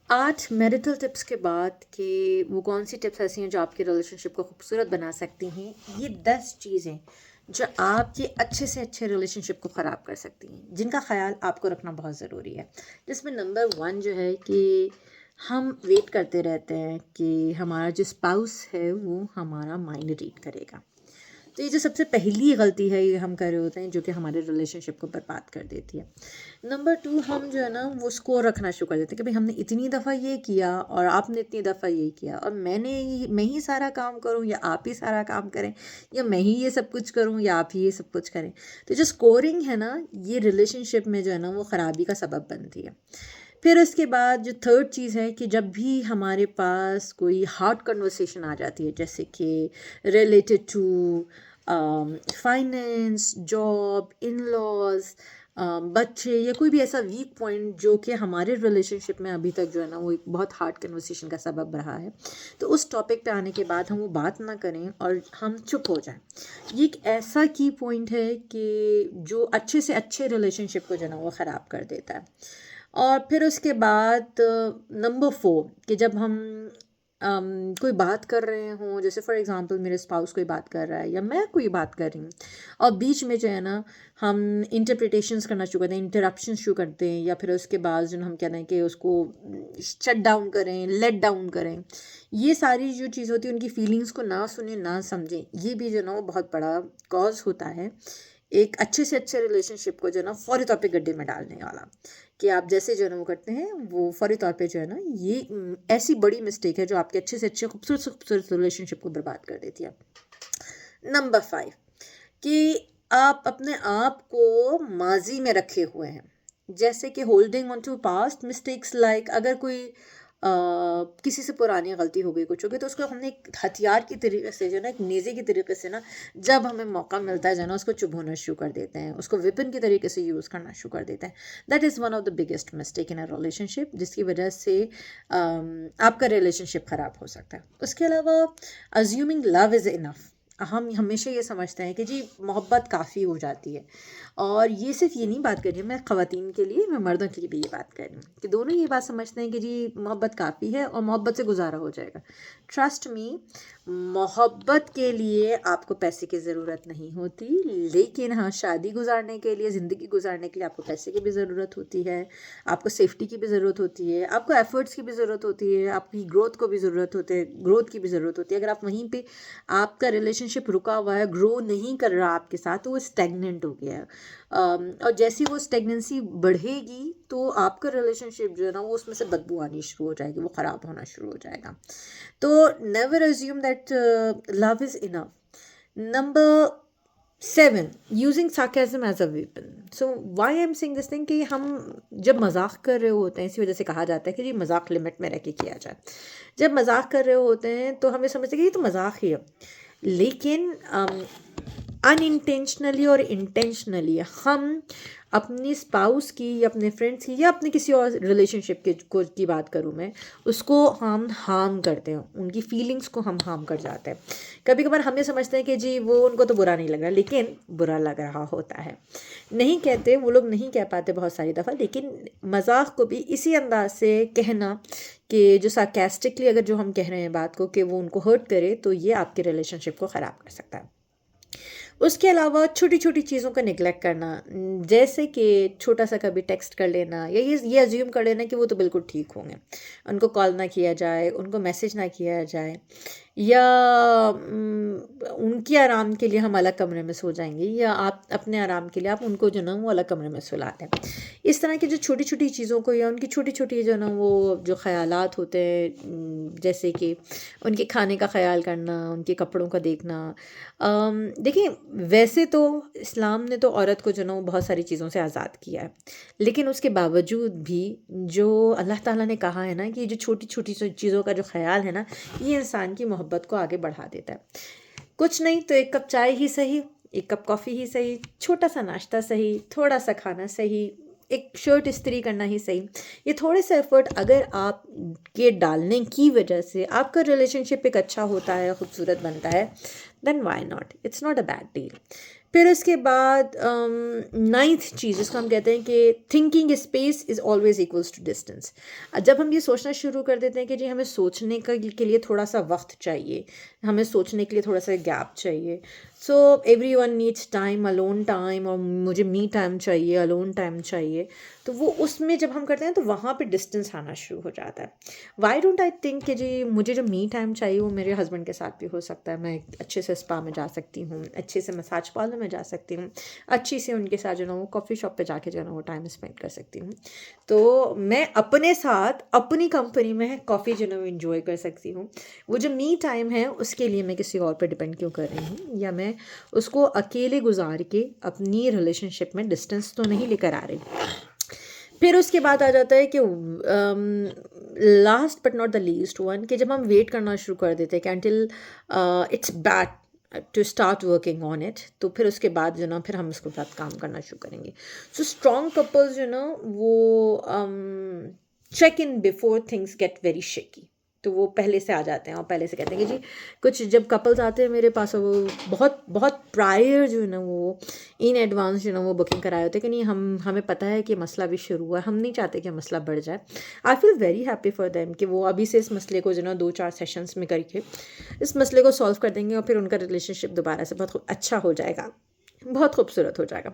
8 marital tips के बाद कि वो कौन सी टिप्स ऐसी हैं जो आपके रिलेशनशिप को खूबसूरत बना सकती हैं। ये 10 चीज़ें जो आपके अच्छे से अच्छे रिलेशनशिप को ख़राब कर सकती हैं, जिनका ख़्याल आपको रखना बहुत ज़रूरी है। जिसमें नंबर 1 जो है कि हम वेट करते रहते हैं कि हमारा जो स्पाउस है वो हमारा माइंड रीड करेगा। तो ये जो सबसे पहली गलती है ये हम कर रहे होते हैं, जो कि हमारे रिलेशनशिप को बर्बाद कर देती है। नंबर 2, हम जो है ना वो स्कोर रखना शुरू कर देते हैं कि भाई हमने इतनी दफ़ा ये किया और आपने इतनी दफ़ा ये किया, और मैं ही सारा काम करूं या आप ही सारा काम करें, या मैं ही ये सब कुछ करूं या आप ही ये सब कुछ करें। तो जो स्कोरिंग है ना, ये रिलेशनशिप में जो है ना वो ख़राबी का सबब बनती है। फिर उसके बाद जो थर्ड चीज़ है कि जब भी हमारे पास कोई हार्ड कन्वर्सेशन आ जाती है, जैसे कि related to finance, job, in laws, बच्चे, या कोई भी ऐसा वीक पॉइंट जो कि हमारे रिलेशनशिप में अभी तक जो है ना वो एक बहुत हार्ड कन्वर्सेशन का सबब रहा है, तो उस टॉपिक पे आने के बाद हम वो बात ना करें और हम चुप हो जाएं। ये एक ऐसा की पॉइंट है कि जो अच्छे से अच्छे रिलेशनशिप को जो है ना वो ख़राब कर देता है। और फिर उसके बाद नंबर 4 कि जब हम कोई बात कर रहे हों, जैसे फॉर एग्जांपल मेरे स्पाउस कोई बात कर रहा है या मैं कोई बात कर रही हूँ, और बीच में जो है ना हम इंटरप्रिटेशंस करना शुरू करते हैं, इंटरप्शन शुरू करते हैं, या फिर उसके बाद जो हम कहते हैं कि उसको शट डाउन करें, लेट डाउन करें। ये सारी जो चीज़ होती है, उनकी फीलिंग्स को ना सुने ना समझें, ये भी जो है ना वो बहुत बड़ा कॉज होता है एक अच्छे से अच्छे रिलेशनशिप को जो है ना फौरी तौर पे गड्ढे में डालने वाला। कि आप जैसे जो है ना वो करते हैं, वो फौरी तौर पे जो है ना ये ऐसी बड़ी मिस्टेक है जो आपके अच्छे से अच्छे खूबसूरत से खूबसूरत रिलेशनशिप को बर्बाद कर देती है। नंबर 5 कि आप अपने आप को माजी में रखे हुए हैं, जैसे कि holding on to past mistakes, like अगर कोई किसी से पुरानी गलती हो गई, कुछ हो गई, तो उसको हमने एक हथियार की तरीके से जो है ना, एक नेज़े की तरीके से ना, जब हमें मौका मिलता है जो है ना उसको चुभोना शुरू कर देते हैं, उसको वेपन की तरीके से यूज़ करना शुरू कर देते हैं। That is one of the biggest mistake in a relationship, जिसकी वजह से आपका रिलेशनशिप ख़राब हो सकता है। उसके अलावा अज्यूमिंग लव इज़ इनफ, हम हमेशा ये समझते हैं कि जी मोहब्बत काफ़ी हो जाती है। और ये सिर्फ ये नहीं बात कर रही हूँ मैं ख़वातीन के लिए, मैं मर्दों के लिए भी ये बात कर रही हूँ कि दोनों ये बात समझते हैं कि जी मोहब्बत काफ़ी है और मोहब्बत से गुजारा हो जाएगा। ट्रस्ट मी, मोहब्बत के लिए आपको पैसे की ज़रूरत नहीं होती, लेकिन हाँ, शादी गुजारने के लिए, ज़िंदगी गुजारने के लिए आपको पैसे की भी ज़रूरत होती है, आपको सेफ्टी की भी ज़रूरत होती है, आपको एफर्ट्स की भी ज़रूरत होती है, आपकी ग्रोथ को भी ज़रूरत होती है, ग्रोथ की भी ज़रूरत होती है। अगर आप वहीं पे आपका रिलेशनशिप रुका हुआ है, ग्रो नहीं कर रहा आपके साथ, तो वो स्टेगनेंट हो गया है। और जैसी वो स्टेगनेंसी बढ़ेगी तो आपका रिलेशनशिप जो है ना वो उसमें से बदबू आनी शुरू हो जाएगी, वो ख़राब होना शुरू हो जाएगा। तो never assume that love is enough. Number 7, using sarcasm as a weapon. So why I am saying this thing कि हम जब मजाक कर रहे होते हैं, इसी वजह से कहा जाता है कि जी मजाक लिमिट में रह के किया जाए। जब मजाक कर रहे होते हैं तो हमें समझते हैं कि ये तो मजाक ही है, लेकिन अनइंटेंशनली और इंटेंशनली हम अपनी स्पाउस की या अपने फ्रेंड्स की या अपने किसी और रिलेशनशिप के को की बात करूँ मैं, उसको हम हार्म करते हैं, उनकी फीलिंग्स को हम हार्म कर जाते हैं। कभी कभार हमें समझते हैं कि जी वो उनको तो बुरा नहीं लग रहा, लेकिन बुरा लग रहा होता है। नहीं कहते, वो लोग नहीं कह पाते बहुत सारी दफ़ा, लेकिन मजाक को भी इसी अंदाज से कहना कि जो सार्केस्टिकली अगर जो हम कह रहे हैं बात को कि वो उनको हर्ट करे, तो ये आपके रिलेशनशिप को ख़राब कर सकता है। उसके अलावा छोटी छोटी चीज़ों का निगलेक्ट करना, जैसे कि छोटा सा कभी टेक्स्ट कर लेना, या ये अज्यूम कर लेना कि वो तो बिल्कुल ठीक होंगे, उनको कॉल ना किया जाए, उनको मैसेज ना किया जाए, या उनके आराम के लिए हम अलग कमरे में सो जाएंगे, या आप अपने आराम के लिए आप उनको जो ना वो अलग कमरे में सुलाते हैं। इस तरह की जो छोटी छोटी चीज़ों को, या उनकी छोटी छोटी जो ना वो जो ख़यालात होते हैं, जैसे कि उनके खाने का ख्याल करना, उनके कपड़ों का देखना। देखिए, वैसे तो इस्लाम ने तो औरत को जो ना वो बहुत सारी चीज़ों से आज़ाद किया है, लेकिन उसके बावजूद भी जो अल्लाह ताला ने कहा है ना कि जो छोटी छोटी चीज़ों का जो ख्याल है ना, ये इंसान की मोहब्बत को आगे बढ़ा देता है। कुछ नहीं तो एक कप चाय ही सही, एक कप कॉफ़ी ही सही, छोटा सा नाश्ता सही, थोड़ा सा खाना सही, एक शर्ट इस्त्री करना ही सही, ये थोड़े से एफर्ट अगर आप के डालने की वजह से आपका रिलेशनशिप एक अच्छा होता है, खूबसूरत बनता है, then why not, it's not a bad deal. फिर उसके बाद नाइन्थ चीज़ जिसको हम कहते हैं कि thinking space is always equals to distance. जब हम ये सोचना शुरू कर देते हैं कि जी हमें सोचने का के लिए थोड़ा सा वक्त चाहिए, हमें सोचने के लिए थोड़ा सा गैप चाहिए, so every one needs time, alone time, और मुझे मी टाइम चाहिए, अलोन टाइम चाहिए, तो वो उसमें जब हम करते हैं तो वहाँ पे डिस्टेंस आना शुरू हो जाता है। वाई डोंट आई थिंक कि जी मुझे जो मी टाइम चाहिए वो मेरे हस्बैंड के साथ भी हो सकता है, मैं अच्छे से स्पा में जा सकती हूँ, अच्छे से मसाज पार्लर में जा सकती हूँ, अच्छी से उनके साथ जो ना वो कॉफ़ी शॉप पे जाके जो है ना वो टाइम स्पेंड कर सकती हूँ। तो मैं अपने साथ अपनी कंपनी में कॉफ़ी जो ना वो इन्जॉय कर सकती हूँ। वो जो मी टाइम है उसके लिए मैं किसी और पर डिपेंड क्यों कर रही हूँ, या मैं उसको अकेले गुजार के अपनी रिलेशनशिप में डिस्टेंस तो नहीं लेकर आ रही। फिर उसके बाद आ जाता है कि last but not the least one, कि जब हम वेट करना शुरू कर देते हैं कि until it's bad to start working on it, तो फिर उसके बाद जो ना फिर हम उसके साथ काम करना शुरू करेंगे। सो स्ट्रॉन्ग कपल्स जो ना वो check in before things get very shaky, तो वो पहले से आ जाते हैं और पहले से कहते हैं कि जी, कुछ जब कपल्स आते हैं मेरे पास वो बहुत बहुत प्रायर जो है ना वो इन एडवांस जो है ना वो बुकिंग कराए होते हैं कि नहीं हमें पता है कि मसला भी शुरू हुआ है, हम नहीं चाहते कि मसला बढ़ जाए। I feel very happy for them कि वो अभी से इस मसले को जो ना 2-4 सेशंस में करके इस मसले को सॉल्व कर देंगे और फिर उनका रिलेशनशिप दोबारा से बहुत अच्छा हो जाएगा, बहुत खूबसूरत हो जाएगा।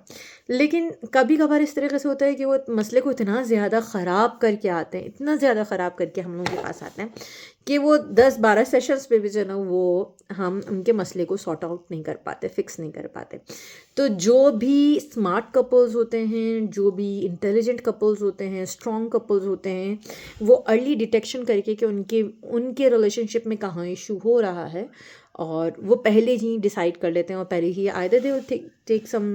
लेकिन कभी कभार इस तरीके से होता है कि वो मसले को इतना ज़्यादा ख़राब करके आते हैं, इतना ज़्यादा ख़राब करके हम लोगों के पास आते हैं कि वो 10-12 सेशंस पे भी जो है ना वो हम उनके मसले को सॉर्ट आउट नहीं कर पाते, फिक्स नहीं कर पाते। तो जो भी स्मार्ट कपल्स होते हैं, जो भी इंटेलिजेंट कपल्स होते हैं, स्ट्रॉन्ग कपल्स होते हैं, वो अर्ली डिटेक्शन करके कि उनके रिलेशनशिप में कहाँ इशू हो रहा है, और वो पहले ही डिसाइड कर लेते हैं और पहले ही either they will take some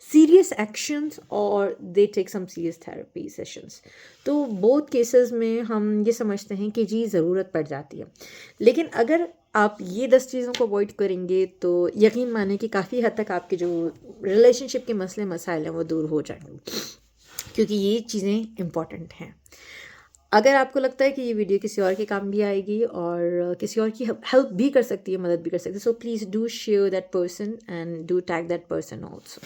serious actions और they take some serious therapy sessions. तो बोथ केसेस में हम ये समझते हैं कि जी ज़रूरत पड़ जाती है। लेकिन अगर आप ये 10 चीज़ों को अवॉइड करेंगे तो यकीन माने कि काफ़ी हद तक आपके जो रिलेशनशिप के मसले मसाइल हैं वो दूर हो जाएंगे, क्योंकि ये चीज़ें इम्पॉर्टेंट हैं। अगर आपको लगता है कि ये वीडियो किसी और के काम भी आएगी और किसी और की हेल्प भी कर सकती है, मदद भी कर सकती है, so please do share that person and do tag that person also.